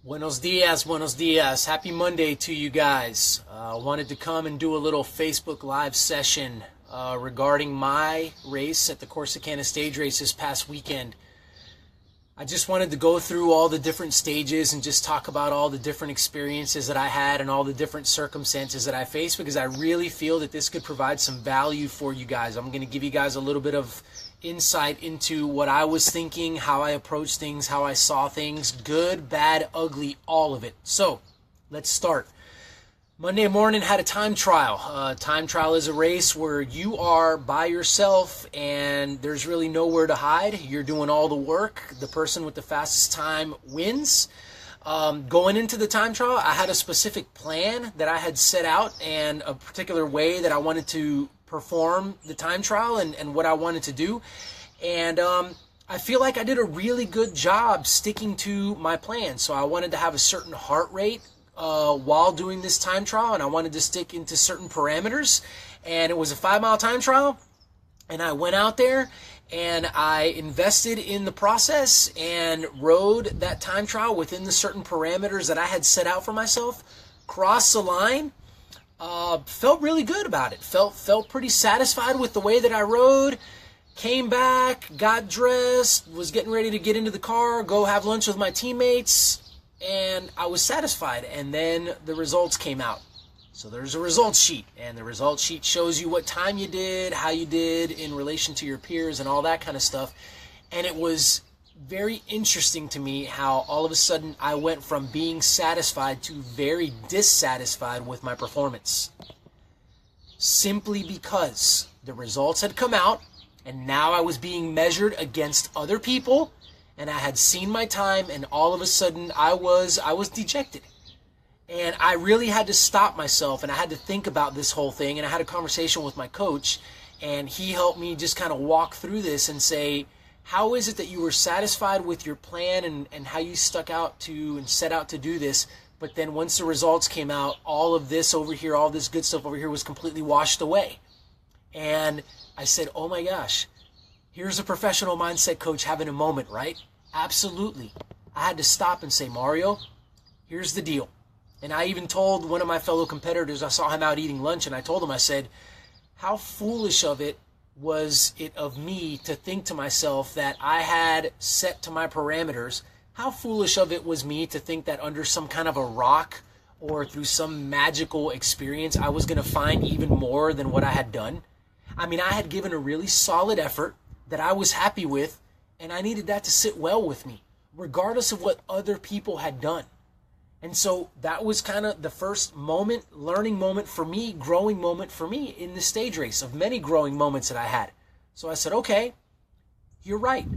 Buenos dias, buenos dias. Happy Monday to you guys. Wanted to come and do a little Facebook Live session regarding my race at the Corsicana Stage Race this past weekend. I just wanted to go through all the different stages and just talk about all the different experiences that I had and all the different circumstances that I faced, because I really feel that this could provide some value for you guys. I'm going to give you guys a little bit of insight into what I was thinking, how I approached things, how I saw things, good, bad, ugly, all of it. So let's start. Monday morning had a time trial. Time trial is a race where you are by yourself and there's really nowhere to hide. You're doing all the work. The person with the fastest time wins. Going into the time trial, I had a specific plan that I had set out and a particular way that I wanted to perform the time trial and what I wanted to do. And I feel like I did a really good job sticking to my plan. So I wanted to have a certain heart rate while doing this time trial, and I wanted to stick into certain parameters. And it was a 5-mile time trial, and I went out there and I invested in the process and rode that time trial within the certain parameters that I had set out for myself. Crossed the line. Felt really good about it. Felt pretty satisfied with the way that I rode. Came back, got dressed, was getting ready to get into the car, go have lunch with my teammates, and I was satisfied. And then the results came out. So there's a results sheet, and the results sheet shows you what time you did, how you did in relation to your peers, and all that kind of stuff. And it was very interesting to me how all of a sudden I went from being satisfied to very dissatisfied with my performance. Simply because the results had come out and now I was being measured against other people, and I had seen my time, and all of a sudden I was dejected. And I really had to stop myself, and I had to think about this whole thing, and I had a conversation with my coach, and he helped me just kind of walk through this and say, how is it that you were satisfied with your plan and how you stuck out to and set out to do this, but then once the results came out, all of this over here, all this good stuff over here was completely washed away? And I said, oh my gosh, here's a professional mindset coach having a moment, right? Absolutely. I had to stop and say, Mario, here's the deal. And I even told one of my fellow competitors, I saw him out eating lunch, and I told him, I said, how foolish was it of me to think to myself that I had set to my parameters? How foolish of it was me to think that under some kind of a rock or through some magical experience I was going to find even more than what I had done. I mean, I had given a really solid effort that I was happy with, and I needed that to sit well with me, regardless of what other people had done. And so that was kind of the first moment, learning moment for me, growing moment for me in the stage race, of many growing moments that I had. So I said, okay, you're right.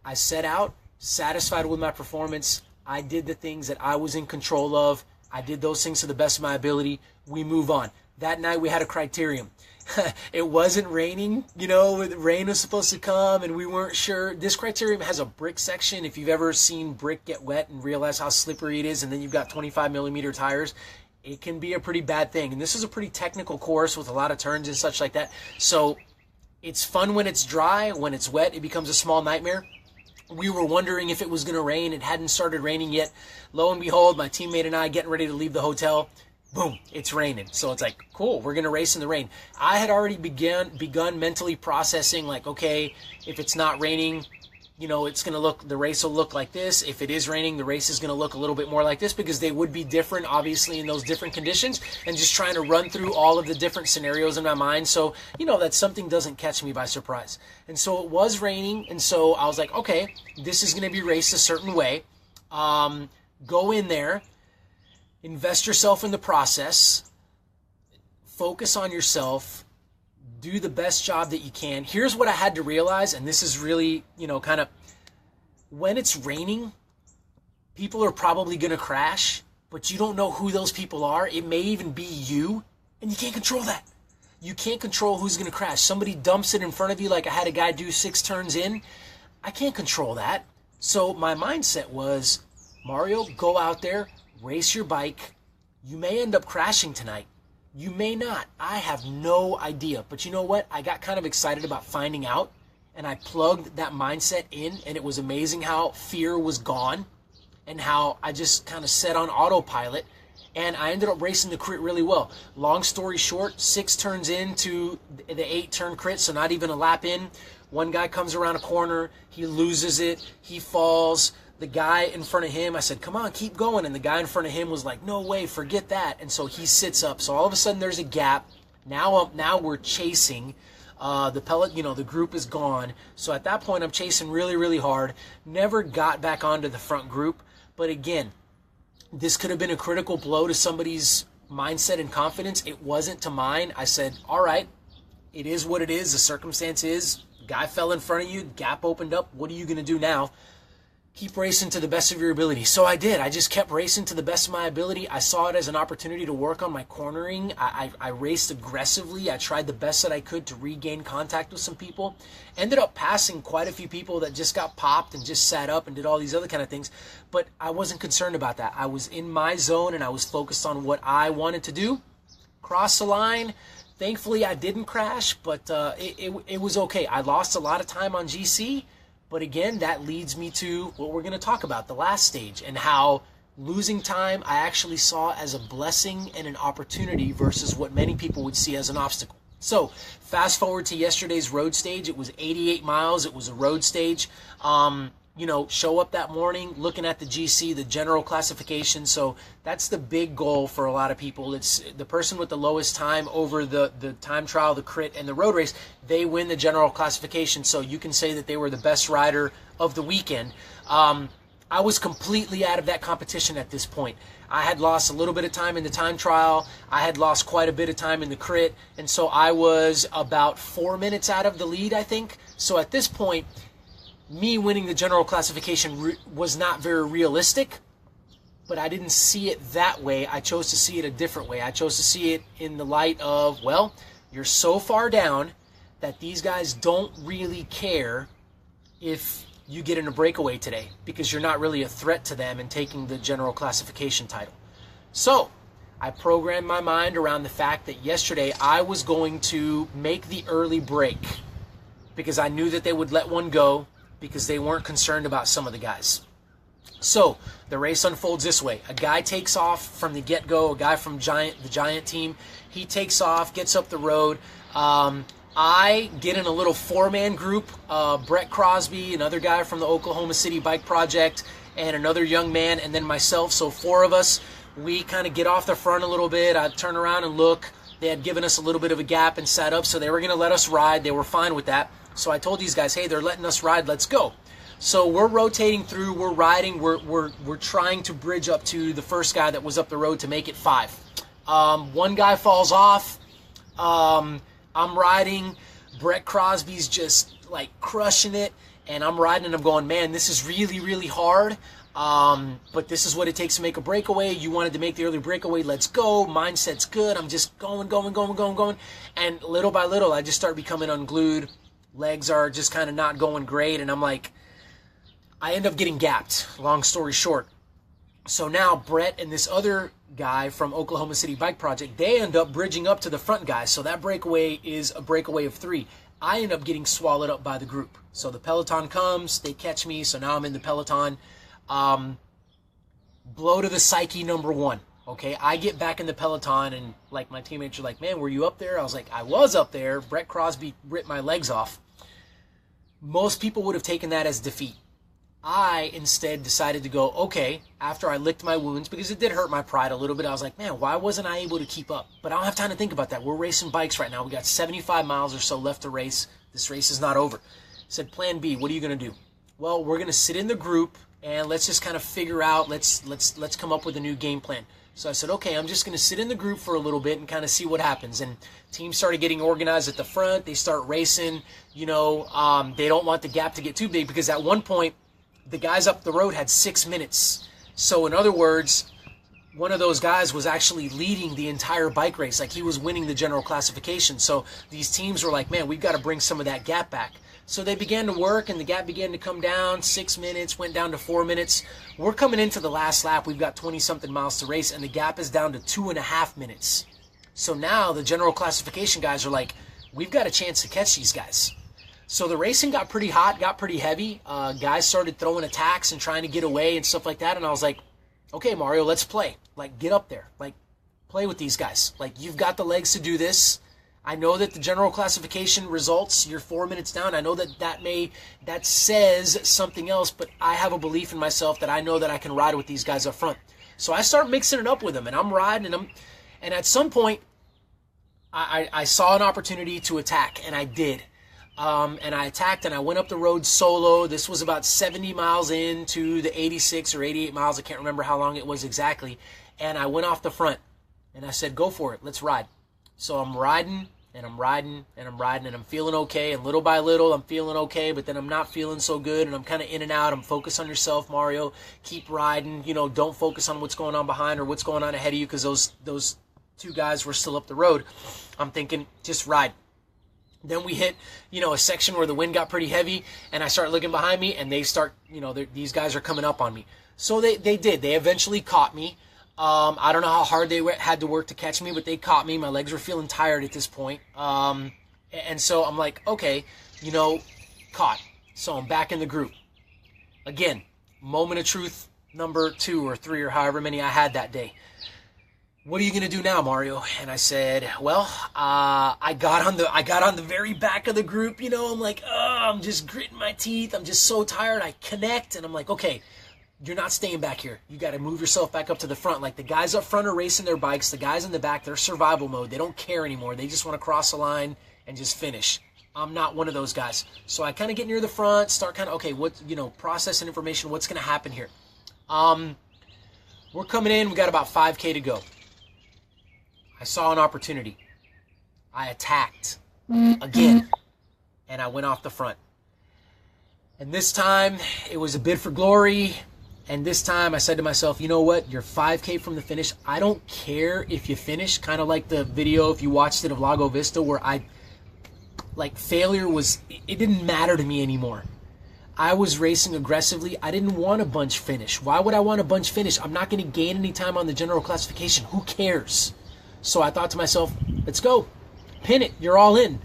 I set out, satisfied with my performance. I did the things that I was in control of. I did those things to the best of my ability. We move on. That night we had a criterium. It wasn't raining, the rain was supposed to come and we weren't sure. This criterium has a brick section. If you've ever seen brick get wet and realize how slippery it is, and then you've got 25mm tires, it can be a pretty bad thing. And this is a pretty technical course with a lot of turns and such like that. So it's fun when it's dry. When it's wet, it becomes a small nightmare. We were wondering if it was going to rain. It hadn't started raining yet. Lo and behold, my teammate and I getting ready to leave the hotel. Boom, it's raining. So it's like, cool, we're going to race in the rain. I had already begun mentally processing, like, okay, if it's not raining, it's going to the race will look like this. If it is raining, the race is going to look a little bit more like this, because they would be different, obviously, in those different conditions, and just trying to run through all of the different scenarios in my mind. So, that something doesn't catch me by surprise. And so it was raining. And so I was like, okay, this is going to be raced a certain way. Go in there. Invest yourself in the process, focus on yourself, do the best job that you can. Here's what I had to realize, and this is really, kind of, when it's raining, people are probably going to crash, but you don't know who those people are. It may even be you, and you can't control that. You can't control who's going to crash. Somebody dumps it in front of you, like I had a guy do 6 turns in. I can't control that. So my mindset was, Mario, go out there, race your bike. You may end up crashing tonight. You may not. I have no idea. But you know what? I got kind of excited about finding out, and I plugged that mindset in, and it was amazing how fear was gone. and how I just kind of set on autopilot, and I ended up racing the crit really well. Long story short, 6 turns into the 8-turn crit, so not even a lap in. One guy comes around a corner, he loses it, he falls. The guy in front of him, I said, come on, keep going. And the guy in front of him was like, no way, forget that. And so he sits up. So all of a sudden there's a gap. Now we're chasing. The group is gone. So at that point I'm chasing really, really hard. Never got back onto the front group. But again, this could have been a critical blow to somebody's mindset and confidence. It wasn't to mine. I said, all right, it is what it is. The circumstance is, guy fell in front of you, gap opened up. What are you going to do now? Keep racing to the best of your ability. So I did. I just kept racing to the best of my ability. I saw it as an opportunity to work on my cornering. I raced aggressively. I tried the best that I could to regain contact with some people. Ended up passing quite a few people that just got popped and just sat up and did all these other kind of things. But I wasn't concerned about that. I was in my zone and I was focused on what I wanted to do. Cross the line. Thankfully, I didn't crash, but it was okay. I lost a lot of time on GC. But again, that leads me to what we're going to talk about, the last stage, and how losing time I actually saw as a blessing and an opportunity versus what many people would see as an obstacle. So fast forward to yesterday's road stage. It was 88 miles. It was a road stage. Show up that morning looking at the GC, the general classification. So that's the big goal for a lot of people. It's the person with the lowest time over the time trial, the crit, and the road race. They win the general classification. So you can say that they were the best rider of the weekend. I was completely out of that competition at this point. I had lost a little bit of time in the time trial. I had lost quite a bit of time in the crit. And so I was about 4 minutes out of the lead, I think. So at this point, me winning the general classification was not very realistic, but I didn't see it that way. I chose to see it a different way. I chose to see it in the light of, well, you're so far down that these guys don't really care if you get in a breakaway today because you're not really a threat to them in taking the general classification title. So I programmed my mind around the fact that yesterday I was going to make the early break because I knew that they would let one go, because they weren't concerned about some of the guys. So the race unfolds this way. A guy takes off from the get-go, a guy from the Giant team. He takes off, gets up the road. I get in a little 4-man group. Brett Crosby, another guy from the Oklahoma City Bike Project, and another young man, and then myself. So 4 of us. We kind of get off the front a little bit. I turn around and look. They had given us a little bit of a gap and sat up, so they were going to let us ride. They were fine with that. So I told these guys, hey, they're letting us ride, let's go. So we're rotating through, we're riding, we're trying to bridge up to the first guy that was up the road to make it 5. One guy falls off. I'm riding. Brett Crosby's just like crushing it. And I'm riding and I'm going, man, this is really, really hard. But this is what it takes to make a breakaway. You wanted to make the early breakaway. Let's go. Mindset's good. I'm just going. And little by little, I just start becoming unglued. Legs are just kind of not going great. And I'm like, I end up getting gapped, long story short. So now Brett and this other guy from Oklahoma City Bike Project, they end up bridging up to the front guys. So that breakaway is a breakaway of 3. I end up getting swallowed up by the group. So the peloton comes, they catch me. So now I'm in the peloton. Blow to the psyche number 1. Okay, I get back in the peloton and like my teammates are like, man, were you up there? I was like, I was up there. Brett Crosby ripped my legs off. Most people would have taken that as defeat. I instead decided to go, okay, after I licked my wounds, because it did hurt my pride a little bit. I was like, man, why wasn't I able to keep up? But I don't have time to think about that. We're racing bikes right now. We got 75 miles or so left to race. This race is not over. I said, plan B, what are you going to do? Well, we're going to sit in the group and let's just kind of figure out, let's come up with a new game plan. So I said, okay, I'm just going to sit in the group for a little bit and kind of see what happens. And teams started getting organized at the front. They start racing. They don't want the gap to get too big because at one point, the guys up the road had 6 minutes. So in other words, one of those guys was actually leading the entire bike race. Like he was winning the general classification. So these teams were like, man, we've got to bring some of that gap back. So they began to work and the gap began to come down. 6 minutes, went down to 4 minutes. We're coming into the last lap. We've got 20-something miles to race and the gap is down to 2.5 minutes. So now the general classification guys are like, we've got a chance to catch these guys. So the racing got pretty hot, got pretty heavy. Guys started throwing attacks and trying to get away and stuff like that. And I was like, okay, Mario, let's play. Like, get up there. Like, play with these guys. Like, you've got the legs to do this. I know that the general classification results, you're 4 minutes down. I know that says something else, but I have a belief in myself that I know that I can ride with these guys up front. So I start mixing it up with them, and I'm riding, and at some point, I saw an opportunity to attack, and I did. And I attacked, and I went up the road solo. This was about 70 miles into the 86 or 88 miles. I can't remember how long it was exactly. And I went off the front, and I said, go for it. Let's ride. So I'm riding, and I'm riding, and I'm riding, and I'm feeling okay. And little by little, I'm feeling okay, but then I'm not feeling so good, and I'm kind of in and out. I'm focused on yourself, Mario. Keep riding. You know, don't focus on what's going on behind or what's going on ahead of you, because those two guys were still up the road. I'm thinking, just ride. Then we hit, a section where the wind got pretty heavy, and I start looking behind me, and they start, these guys are coming up on me. So they did. They eventually caught me. I don't know how hard they had to work to catch me, but they caught me. My legs were feeling tired at this point. And so I'm like, okay, caught. So I'm back in the group. Again, moment of truth number 2 or 3 or however many I had that day. What are you going to do now, Mario? And I said, well, I got on the very back of the group, I'm like, I'm just gritting my teeth. I'm just so tired. I connect, and I'm like, okay, you're not staying back here. You got to move yourself back up to the front. Like, the guys up front are racing their bikes. The guys in the back, they're survival mode. They don't care anymore. They just want to cross the line and just finish. I'm not one of those guys. So I kind of get near the front, start kind of, okay, processing information. What's going to happen here? We're coming in. We got about 5K to go. I saw an opportunity. I attacked again, and I went off the front. And this time, it was a bid for glory. And this time, I said to myself, you know what? You're 5K from the finish. I don't care if you finish. Kind of like the video, if you watched it, of Lago Vista, where failure was, it didn't matter to me anymore. I was racing aggressively. I didn't want a bunch finish. Why would I want a bunch finish? I'm not going to gain any time on the general classification. Who cares? So I thought to myself, let's go. Pin it. You're all in.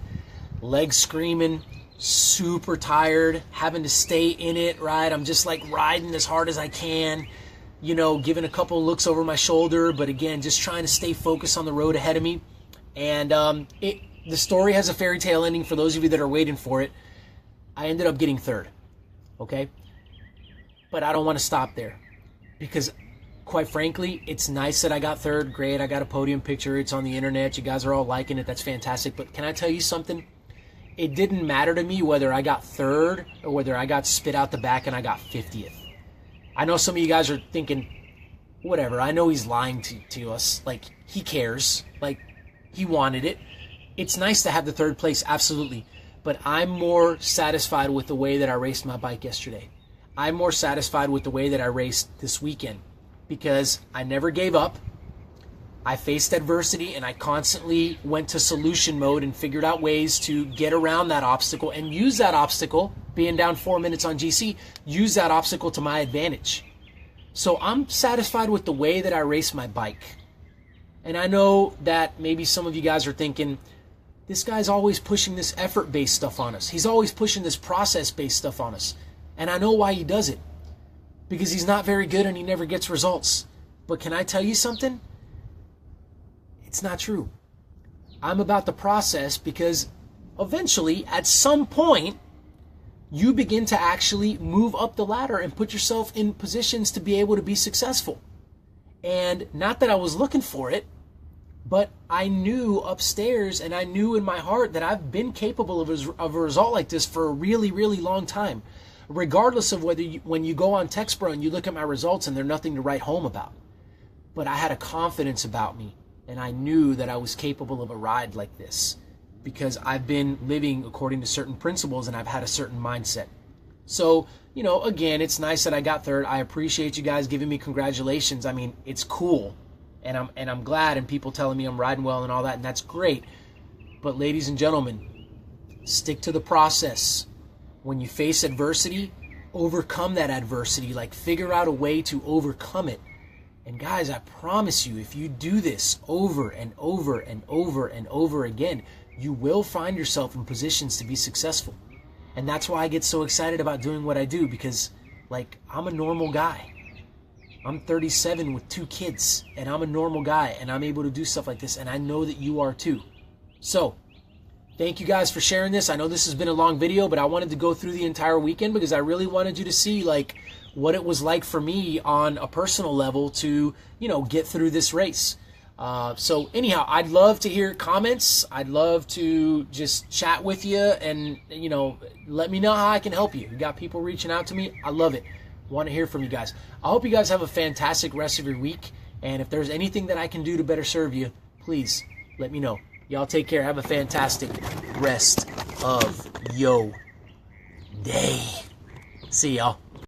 Legs screaming, super tired, having to stay in it, right? I'm just like riding as hard as I can, giving a couple looks over my shoulder, but again, just trying to stay focused on the road ahead of me. And the story has a fairy tale ending for those of you that are waiting for it. I ended up getting third, okay? But I don't want to stop there, because quite frankly, it's nice that I got third. Great, I got a podium picture. It's on the internet. You guys are all liking it. That's fantastic. But can I tell you something? It didn't matter to me whether I got third or whether I got spit out the back and I got 50th. I know some of you guys are thinking, whatever. I know he's lying to us. Like, he cares. Like, he wanted it. It's nice to have the third place, absolutely. But I'm more satisfied with the way that I raced my bike yesterday. I'm more satisfied with the way that I raced this weekend, because I never gave up. I faced adversity, and I constantly went to solution mode and figured out ways to get around that obstacle and use that obstacle, being down 4 minutes on GC, use that obstacle to my advantage. So I'm satisfied with the way that I race my bike. And I know that maybe some of you guys are thinking, this guy's always pushing this effort-based stuff on us. He's always pushing this process-based stuff on us. And I know why he does it. Because he's not very good and he never gets results. But can I tell you something? It's not true. I'm about the process, because eventually, at some point, you begin to actually move up the ladder and put yourself in positions to be able to be successful. And not that I was looking for it, but I knew upstairs and I knew in my heart that I've been capable of a result like this for a really, really long time. Regardless of whether when you go on Textbro and you look at my results and they're nothing to write home about. But I had a confidence about me, and I knew that I was capable of a ride like this, because I've been living according to certain principles and I've had a certain mindset. So, again, it's nice that I got third. I appreciate you guys giving me congratulations. I mean, it's cool, and I'm glad, and people telling me I'm riding well and all that, and that's great. But ladies and gentlemen, stick to the process. When you face adversity, overcome that adversity. Like, figure out a way to overcome it. And guys, I promise you, if you do this over and over and over and over again, you will find yourself in positions to be successful. And that's why I get so excited about doing what I do, because, like, I'm a normal guy. I'm 37 with 2 kids, and I'm a normal guy, and I'm able to do stuff like this, and I know that you are too. So, thank you guys for sharing this. I know this has been a long video, but I wanted to go through the entire weekend because I really wanted you to see, like, what it was like for me on a personal level to, you know, get through this race. So anyhow, I'd love to hear comments. I'd love to just chat with you and, you know, let me know how I can help you. You got people reaching out to me. I love it. Want to hear from you guys. I hope you guys have a fantastic rest of your week. And if there's anything that I can do to better serve you, please let me know. Y'all take care. Have a fantastic rest of yo day. See y'all.